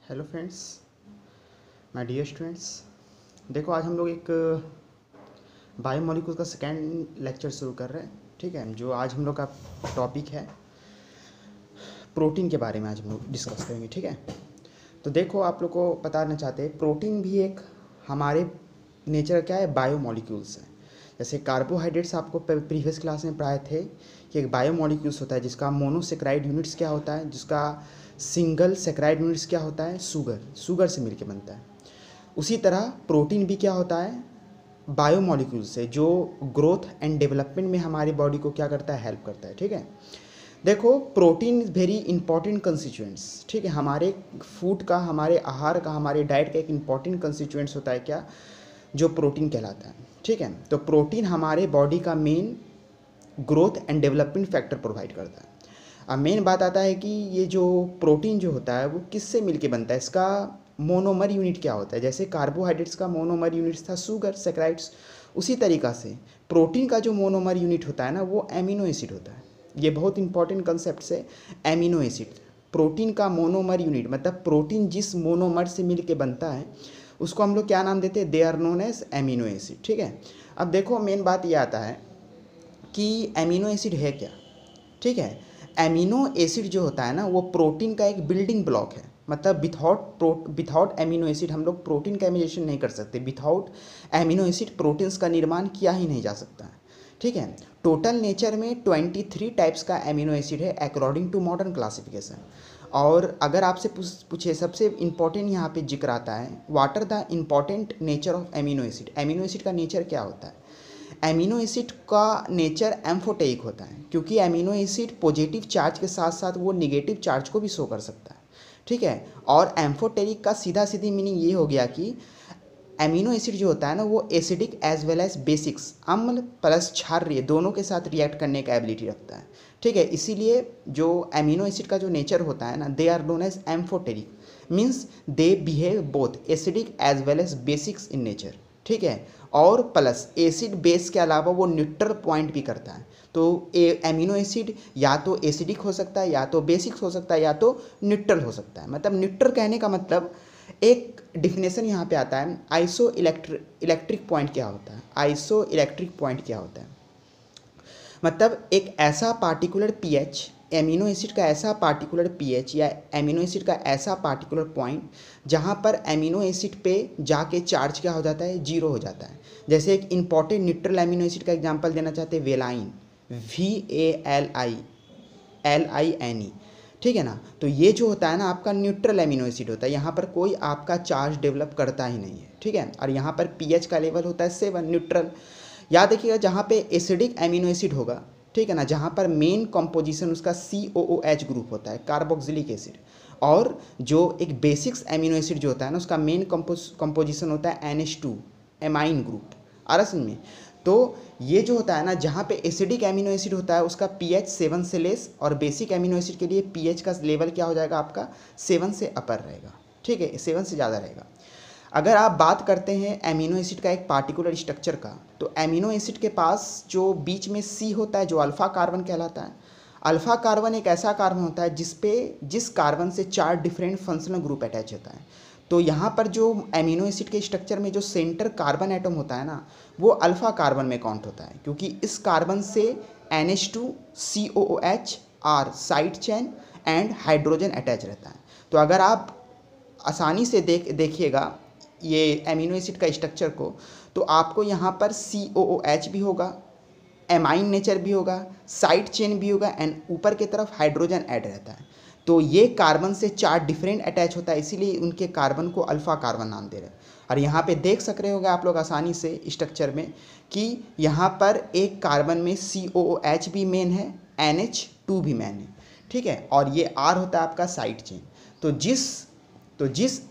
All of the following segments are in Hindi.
Hello friends, my dear students. देखो, आज हम लोग एक बायोमोलिक्यूल का सेकेंड लेक्चर शुरू कर रहे हैं। ठीक है, जो आज हम लोग का टॉपिक है प्रोटीन के बारे में आज हम लोग डिस्कस करेंगे। ठीक है, तो देखो, आप लोग को बताना चाहते हैं प्रोटीन भी एक हमारे नेचर क्या है, बायोमोलिक्यूल्स है। जैसे कार्बोहाइड्रेट्स आपको प्रीवियस क्लास में पढ़ाए थे कि एक बायोमोलिक्यूल्स होता है जिसका मोनोसेक्राइड यूनिट्स क्या होता है, जिसका सिंगल सेक्राइड यूनिट्स क्या होता है, शुगर से मिलके बनता है। उसी तरह प्रोटीन भी क्या होता है, बायोमोलिक्यूल से, जो ग्रोथ एंड डेवलपमेंट में हमारी बॉडी को क्या करता है, हेल्प करता है। ठीक है, देखो, protein is very important constituents. ठीक है, हमारे फूड का, हमारे आहार का, हमारे डाइट का एक इंपॉर्टेंट कंस्टिट्यूएंट्स होता है क्या, जो प्रोटीन कहलाता है। ठीक है, तो प्रोटीन हमारे बॉडी का main growth and development factor provide करता है। अब मेन बात आता है कि ये जो प्रोटीन जो होता है वो किससे मिलके बनता है, इसका मोनोमर यूनिट क्या होता है। जैसे कार्बोहाइड्रेट्स का मोनोमर यूनिट था शुगर, सैकराइड्स, उसी तरीक़ा से प्रोटीन का जो मोनोमर यूनिट होता है ना, वो एमिनो एसिड होता है। ये बहुत इंपॉर्टेंट कंसेप्ट है, एमिनो एसिड। प्रोटीन का मोनोमर यूनिट मतलब प्रोटीन जिस मोनोमर से मिल के बनता है उसको हम लोग क्या नाम देते हैं, they are known as amino acid. ठीक है, अब देखो, मेन बात ये आता है कि एमिनो एसिड है क्या। ठीक है, एमिनो एसिड जो होता है ना, वो प्रोटीन का एक बिल्डिंग ब्लॉक है। मतलब विथाउट एमिनो एसिड हम लोग प्रोटीन का इमेजिनेशन नहीं कर सकते। विथाउट एमिनो एसिड प्रोटीन्स का निर्माण किया ही नहीं जा सकता है। ठीक है, टोटल नेचर में 23 टाइप्स का एमिनो एसिड है अकॉर्डिंग टू मॉडर्न क्लासिफिकेशन। और अगर आपसे पूछे, सबसे इंपॉर्टेंट यहाँ पे जिक्र आता है, what are the important nature of amino acid. Amino acid का नेचर क्या होता है। एमिनो एसिड का नेचर एम्फोटेरिक होता है, क्योंकि एमिनो एसिड पॉजिटिव चार्ज के साथ साथ वो निगेटिव चार्ज को भी शो कर सकता है। ठीक है, और एम्फोटेरिक का सीधा सीधी मीनिंग ये हो गया कि एमिनो एसिड जो होता है ना, वो acidic as well as basics, अम्ल प्लस क्षारीय दोनों के साथ रिएक्ट करने का एबिलिटी रखता है। ठीक है, इसीलिए जो एमिनो एसिड का जो नेचर होता है ना, they are known as amphoteric, means they behave both acidic as well as basics in nature. ठीक है, और प्लस एसिड बेस के अलावा वो न्यूट्रल पॉइंट भी करता है। तो एमिनो एसिड या तो एसिडिक हो सकता है, या तो बेसिक्स हो सकता है, या तो न्यूट्रल हो सकता है। मतलब न्यूट्रल कहने का मतलब, एक डिफिनेशन यहाँ पे आता है, आइसो इलेक्ट्रिक पॉइंट क्या होता है। आइसो इलेक्ट्रिक पॉइंट क्या होता है, मतलब एक ऐसा पार्टिकुलर पीएच, एमिनो एसिड का ऐसा पार्टिकुलर पीएच या एमिनो एसिड का ऐसा पार्टिकुलर पॉइंट जहाँ पर एमिनो एसिड पे जाके चार्ज क्या हो जाता है, जीरो हो जाता है। जैसे एक इंपॉर्टेंट न्यूट्रल एमिनो एसिड का एग्जांपल देना चाहते हैं, वेलाइन, VALINE। ठीक है ना, तो ये जो होता है ना, आपका न्यूट्रल एमिनो एसिड होता है। यहाँ पर कोई आपका चार्ज डेवलप करता ही नहीं है। ठीक है, और यहाँ पर पीएच का लेवल होता है 7, न्यूट्रल। याद रखिएगा, जहाँ पे एसिडिक एमिनो एसिड होगा, ठीक है ना, जहाँ पर मेन कंपोजिशन उसका COOH ग्रुप होता है, कार्बोक्सिलिक एसिड, और जो एक बेसिक्स एमिनो एसिड जो होता है ना, उसका मेन कंपोजिशन होता है NH2 एमाइन ग्रुप। आ रहा समझ में। तो ये जो होता है ना, जहाँ पे एसिडिक एमिनो एसिड होता है उसका pH 7 से लेस, और बेसिक एमिनो एसिड के लिए pH का लेवल क्या हो जाएगा आपका, 7 से अपर रहेगा। ठीक है, 7 से ज़्यादा रहेगा। अगर आप बात करते हैं एमिनो एसिड का एक पार्टिकुलर स्ट्रक्चर का, तो एमिनो एसिड के पास जो बीच में C होता है, जो अल्फ़ा कार्बन कहलाता है। अल्फ़ा कार्बन एक ऐसा कार्बन होता है जिस कार्बन से 4 डिफरेंट फंक्शनल ग्रुप अटैच होता है। तो यहाँ पर जो एमिनो एसिड के स्ट्रक्चर में जो सेंटर कार्बन एटम होता है ना, वो अल्फ़ा कार्बन में काउंट होता है, क्योंकि इस कार्बन से NH2 COOH R side chain and hydrogen attach रहता है। तो अगर आप आसानी से देखिएगा ये एमिनो एसिड का स्ट्रक्चर को, तो आपको यहाँ पर COOH भी होगा, एमाइन नेचर भी होगा, साइड चेन भी होगा, एंड ऊपर की तरफ हाइड्रोजन ऐड रहता है। तो ये कार्बन से 4 डिफरेंट अटैच होता है, इसीलिए उनके कार्बन को अल्फ़ा कार्बन नाम दे रहे हैं। और यहाँ पे देख सक रहे होंगे आप लोग आसानी से स्ट्रक्चर में कि यहाँ पर एक कार्बन में COOH भी मेन है, NH2 भी मेन है। ठीक है, और ये R होता है आपका साइड चेन। तो जिस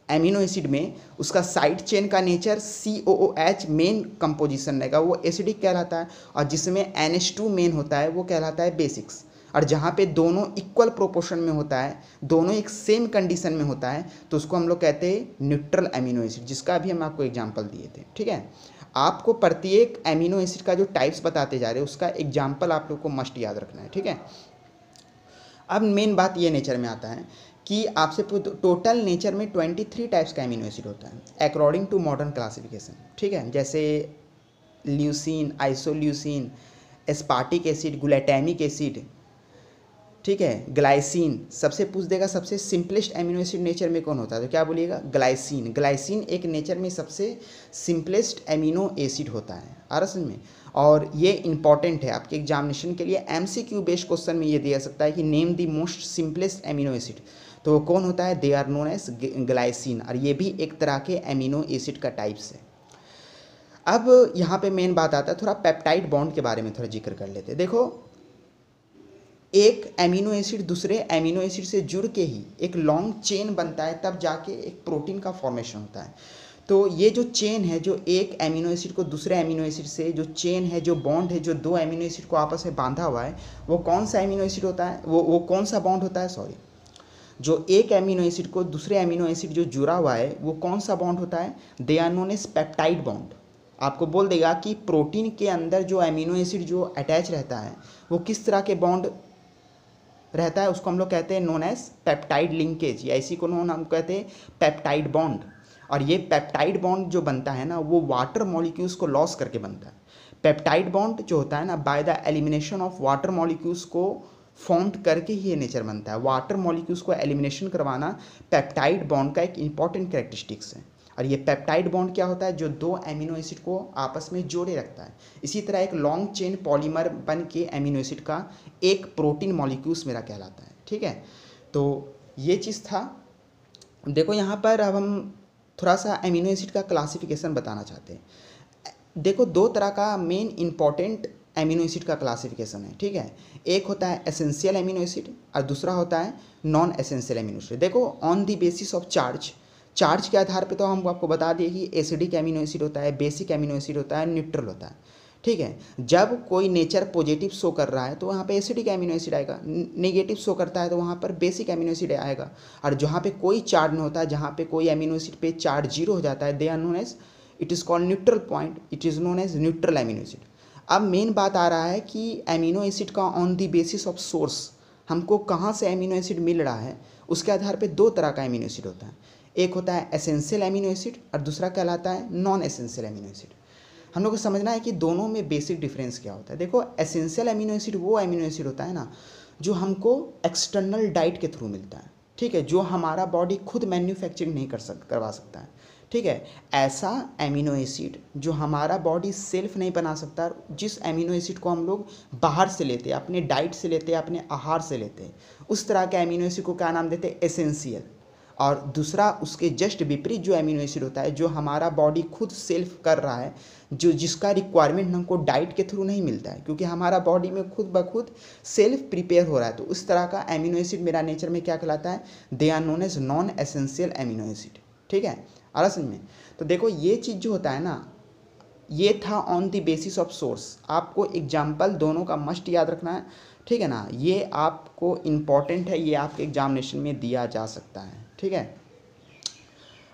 एमिनो एसिड में उसका साइड चेन का नेचर COOH मेन कंपोजिशन रहेगा, वो एसिडिक कहलाता है, और जिसमें NH2 मेन होता है वो कहलाता है बेसिक्स। और जहाँ पे दोनों इक्वल प्रोपोर्शन में होता है, दोनों एक सेम कंडीशन में होता है, तो उसको हम लोग कहते हैं न्यूट्रल एमिनो एसिड, जिसका अभी हम आपको एग्जांपल दिए थे। ठीक है, आपको प्रत्येक एमिनो एसिड का जो टाइप्स बताते जा रहे हैं उसका एग्जाम्पल आप लोग को मस्ट याद रखना है। ठीक है, अब मेन बात ये नेचर में आता है कि आपसे टोटल नेचर में 23 टाइप्स का एमिनो एसिड होता है अकॉर्डिंग टू मॉडर्न क्लासिफिकेशन, ठीक है। जैसे leucine, isoleucine, aspartic acid, glutamic acid, ठीक है, ग्लाइसिन। सबसे पूछ देगा सबसे सिंपलेस्ट एमिनो एसिड नेचर में कौन होता है, तो क्या बोलिएगा, ग्लाइसिन। ग्लाइसिन एक नेचर में सबसे सिंपलेस्ट एमिनो एसिड होता है, आ रहा समझ में। और ये इंपॉर्टेंट है आपके एग्जामिनेशन के लिए, MCQ बेस्ड क्वेश्चन में ये दिया सकता है कि name the most simplest amino acid, तो वो कौन होता है, they are known as glycine. और ये भी एक तरह के एमिनो एसिड का टाइप्स है। अब यहाँ पे मेन बात आता है, थोड़ा पेप्टाइड बॉन्ड के बारे में थोड़ा जिक्र कर लेते हैं। देखो, एक एमिनो एसिड दूसरे एमिनो एसिड से जुड़ के ही एक लॉन्ग चेन बनता है, तब जाके एक प्रोटीन का फॉर्मेशन होता है। तो ये जो चेन है, जो एक एमिनो एसिड को दूसरे एमिनो एसिड से जो चेन है, जो बॉन्ड है, जो दो एमिनो एसिड को आपस में बांधा हुआ है, वो कौन सा एमिनो एसिड होता है, वो कौन सा बॉन्ड होता है, सॉरी, जो एक एमिनो एसिड को दूसरे एमिनो एसिड जो जुड़ा हुआ है, वो कौन सा बॉन्ड होता है, they are known as peptide bond. आपको बोल देगा कि प्रोटीन के अंदर जो एमिनो एसिड जो अटैच रहता है, वो किस तरह के बॉन्ड रहता है, उसको हम लोग कहते हैं नोन एज पेप्टाइड लिंकेज, या इसी को हम कहते हैं पेप्टाइड बॉन्ड। और ये पेप्टाइड बॉन्ड जो बनता है ना, वो वाटर मॉलिक्यूल्स को लॉस करके बनता है। पेप्टाइड बॉन्ड जो होता है ना, by the elimination of water molecules को फॉर्म करके ही ये नेचर बनता है। वाटर मॉलिक्यूल्स को एलिमिनेशन करवाना पेप्टाइड बॉन्ड का एक इंपॉर्टेंट कैरेक्टरिस्टिक्स है। और ये पेप्टाइड बॉन्ड क्या होता है, जो दो एमिनो एसिड को आपस में जोड़े रखता है। इसी तरह एक लॉन्ग चेन पॉलीमर बन के एमिनो एसिड का एक प्रोटीन मॉलिक्यूल्स मेरा कहलाता है, ठीक है। तो ये चीज़ था। देखो यहाँ पर अब हम थोड़ा सा एमिनो एसिड का क्लासिफिकेशन बताना चाहते हैं। देखो, दो तरह का मेन इंपॉर्टेंट एमिनो एसिड का क्लासिफिकेशन है, ठीक है। एक होता है एसेंशियल एमिनो एसिड और दूसरा होता है नॉन एसेंशियल एमिनो एसिड। देखो, on the basis of charge के आधार पे तो हम आपको बता दिए कि एसिडिक एमिनो एसिड होता है, बेसिक एमिनो एसिड होता है, न्यूट्रल होता है, ठीक है। जब कोई नेचर पॉजिटिव शो कर रहा है तो वहाँ पे एसिडिक एमिनो एसिड आएगा, नेगेटिव शो करता है तो वहाँ पर बेसिक एमिनो एसिड आएगा। और जहाँ पे कोई चार्ज नहीं होता है, जहाँ पे कोई एमिनो एसिड पे चार्ज 0 हो जाता है, they are known as, it is called neutral point, it is known as neutral amino acid. अब मेन बात आ रहा है कि एमिनो एसिड का on the basis of source, हमको कहाँ से एमिनो एसिड मिल रहा है, उसके आधार पे दो तरह का एमिनो एसिड होता है। एक होता है एसेंशियल एमिनो एसिड और दूसरा कहलाता है नॉन एसेंशियल एमिनो एसिड। हम लोग को समझना है कि दोनों में बेसिक डिफरेंस क्या होता है। देखो, एसेंशियल एमिनो एसिड वो एमिनो एसिड होता है ना, जो हमको एक्सटर्नल डाइट के थ्रू मिलता है, ठीक है, जो हमारा बॉडी खुद मैन्युफैक्चरिंग नहीं करवा सकता है, ठीक है। ऐसा एमिनो एसिड जो हमारा बॉडी सेल्फ नहीं बना सकता, जिस एमिनो एसिड को हम लोग बाहर से लेते हैं, अपने डाइट से लेते हैं, अपने आहार से लेते हैं, उस तरह के एमिनो एसिड को क्या नाम देते हैं, एसेंशियल। और दूसरा उसके जस्ट विपरीत जो एमिनो एसिड होता है, जो हमारा बॉडी खुद सेल्फ कर रहा है, जो जिसका रिक्वायरमेंट हमको डाइट के थ्रू नहीं मिलता है, क्योंकि हमारा बॉडी में खुद ब खुद सेल्फ प्रिपेयर हो रहा है, तो उस तरह का एमिनो एसिड मेरा नेचर में क्या कहलाता है, they are known as non essential amino acid, ठीक है। आ रहा समझ में। तो देखो, ये चीज़ जो होता है ना, ये था on the basis of source. आपको एग्जाम्पल दोनों का मस्ट याद रखना है, ठीक है ना, ये आपको इम्पॉर्टेंट है, ये आपके एग्जामिनेशन में दिया जा सकता है, ठीक है।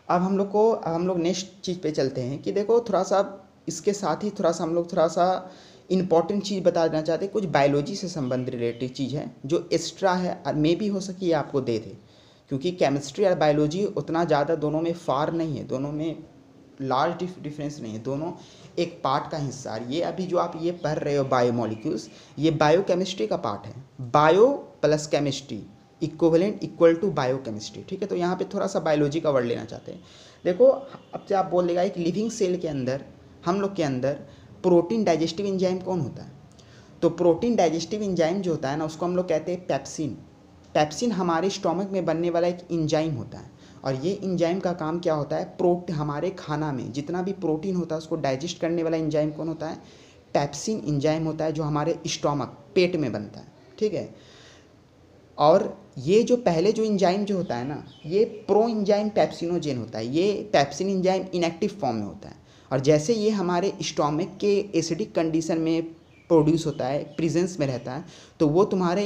अब हम लोग नेक्स्ट चीज़ पे चलते हैं कि देखो, थोड़ा सा इसके साथ ही थोड़ा सा इम्पॉर्टेंट चीज़ बता देना चाहते हैं। कुछ बायोलॉजी से संबंधित रिलेटेड चीज़ है जो एक्स्ट्रा है, और मे भी हो सके ये आपको दे दे, क्योंकि केमिस्ट्री और बायोलॉजी उतना ज़्यादा दोनों में फार नहीं है, दोनों में लार्ज डिफरेंस नहीं है, दोनों एक पार्ट का हिस्सा है। ये अभी जो आप ये पढ़ रहे हो बायोमोलिक्यूल्स, ये बायोकेमिस्ट्री का पार्ट है। Bio plus chemistry equal to biochemistry, ठीक है। तो यहाँ पे थोड़ा सा बायोलॉजी का वर्ड लेना चाहते हैं। देखो, अब से आप बोल देगा एक लिविंग सेल के अंदर, हम लोग के अंदर प्रोटीन डाइजेस्टिव एंजाइम कौन होता है, तो प्रोटीन डाइजेस्टिव एंजाइम जो होता है ना, उसको हम लोग कहते हैं पेप्सिन। पेप्सिन हमारे स्टोमक में बनने वाला एक एंजाइम होता है, और ये एंजाइम का काम क्या होता है, हमारे खाना में जितना भी प्रोटीन होता है उसको डाइजेस्ट करने वाला एंजाइम कौन होता है, पेप्सिन एंजाइम होता है, जो हमारे स्टोमक पेट में बनता है, ठीक है। और ये जो पहले जो एंजाइम जो होता है ना, ये प्रो एंजाइम पेप्सिनोजेन होता है। ये पेप्सिन एंजाइम इनएक्टिव फॉर्म में होता है, और जैसे ये हमारे स्टोमक के एसिडिक कंडीशन में प्रोड्यूस होता है, प्रेजेंस में रहता है, तो वो तुम्हारे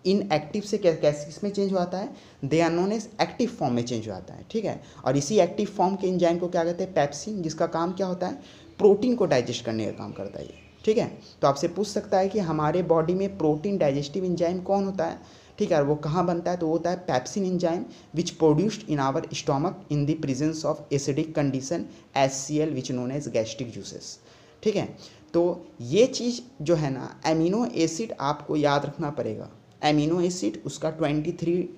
इनएक्टिव से कैसे इसमें चेंज हो आता है, they are known as active form में चेंज हो आता है, ठीक है। और इसी एक्टिव फॉर्म के एंजाइम को क्या कहते हैं, पेप्सिन, जिसका काम क्या होता है, प्रोटीन को डाइजेस्ट करने का काम करता है ये, ठीक है। तो आपसे पूछ सकता है कि हमारे बॉडी में प्रोटीन डाइजेस्टिव एंजाइम कौन होता है, ठीक है। और वो कहाँ बनता है, तो वो होता है pepsin enzyme which produced in our stomach in the presence of acidic condition HCl which known as gastric juices, ठीक है। तो ये चीज़ जो है ना, एमिनो एसिड आपको याद रखना पड़ेगा। एमिनो एसिड उसका 23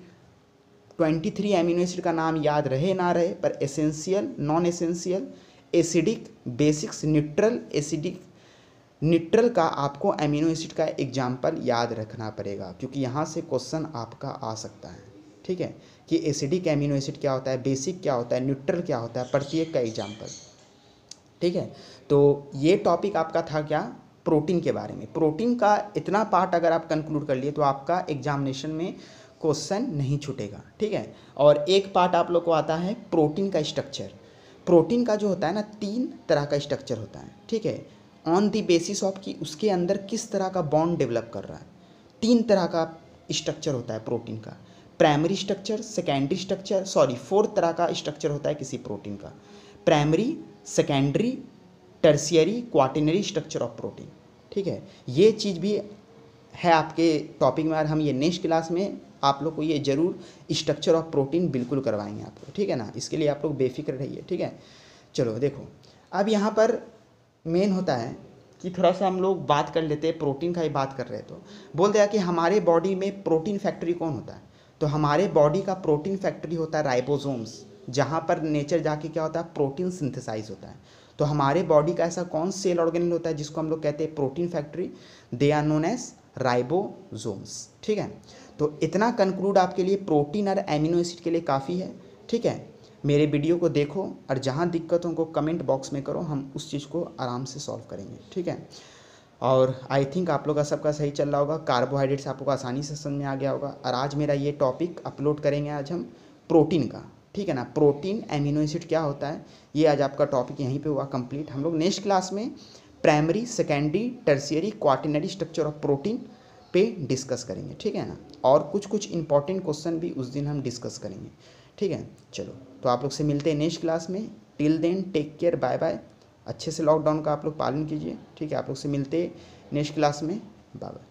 एमिनो एसिड का नाम याद रहे ना रहे, पर essential, non essential, acidic, basics, neutral, acidic, neutral का आपको एमिनो एसिड का एग्जाम्पल याद रखना पड़ेगा, क्योंकि यहाँ से क्वेश्चन आपका आ सकता है, ठीक है, कि एसिडिक एमिनो एसिड क्या होता है, बेसिक क्या होता है, न्यूट्रल क्या होता है, प्रत्येक का एग्जाम्पल, ठीक है। तो ये टॉपिक आपका था क्या, प्रोटीन के बारे में। प्रोटीन का इतना पार्ट अगर आप कंक्लूड कर लिए तो आपका एग्जामिनेशन में क्वेश्चन नहीं छूटेगा, ठीक है। और एक पार्ट आप लोग को आता है प्रोटीन का स्ट्रक्चर। प्रोटीन का जो होता है ना, 3 तरह का स्ट्रक्चर होता है, ठीक है, ऑन द बेसिस ऑफ कि उसके अंदर किस तरह का बॉन्ड डेवलप कर रहा है। 3 तरह का स्ट्रक्चर होता है प्रोटीन का, प्राइमरी स्ट्रक्चर, सेकेंडरी स्ट्रक्चर, 4 तरह का स्ट्रक्चर होता है किसी प्रोटीन का, primary, secondary, tertiary, quaternary structure of protein, ठीक है। ये चीज़ भी है आपके टॉपिक में, और हम ये नेक्स्ट क्लास में आप लोग को ये जरूर स्ट्रक्चर ऑफ प्रोटीन बिल्कुल करवाएंगे आपको, ठीक है ना। इसके लिए आप लोग बेफिक्र रहिए, ठीक है। चलो देखो, अब यहाँ पर मेन होता है कि थोड़ा सा हम लोग बात कर लेते हैं, प्रोटीन का ही बात कर रहे हैं, तो बोल दिया कि हमारे बॉडी में प्रोटीन फैक्ट्री कौन होता है, तो हमारे बॉडी का प्रोटीन फैक्ट्री होता है राइबोसोम्स, जहाँ पर नेचर जाके क्या होता है, प्रोटीन सिंथेसाइज होता है। तो हमारे बॉडी का ऐसा कौन सेल ऑर्गेनल होता है जिसको हम लोग कहते हैं protein factory, they are known as ribosomes, ठीक है। तो इतना कंक्लूड आपके लिए प्रोटीन और एमिनो एसिड के लिए काफ़ी है, ठीक है। मेरे वीडियो को देखो और जहाँ दिक्कतों को कमेंट बॉक्स में करो, हम उस चीज़ को आराम से सॉल्व करेंगे, ठीक है। और आई थिंक आप लोग का सबका सही चल रहा होगा, कार्बोहाइड्रेट्स आप लोग को आसानी से समझ में आ गया होगा। और आज मेरा ये टॉपिक अपलोड करेंगे आज हम प्रोटीन का, ठीक है ना। प्रोटीन, एमिनो एसिड क्या होता है, ये आज आपका टॉपिक यहीं पे हुआ कंप्लीट। हम लोग नेक्स्ट क्लास में primary, secondary, tertiary, quaternary structure of protein पे डिस्कस करेंगे, ठीक है ना। और कुछ इंपॉर्टेंट क्वेश्चन भी उस दिन हम डिस्कस करेंगे, ठीक है। चलो, तो आप लोग से मिलते हैं नेक्स्ट क्लास में। Till then take care, bye bye. अच्छे से लॉकडाउन का आप लोग पालन कीजिए, ठीक है। आप लोग से मिलते हैं नेक्स्ट क्लास में, बाय बाय।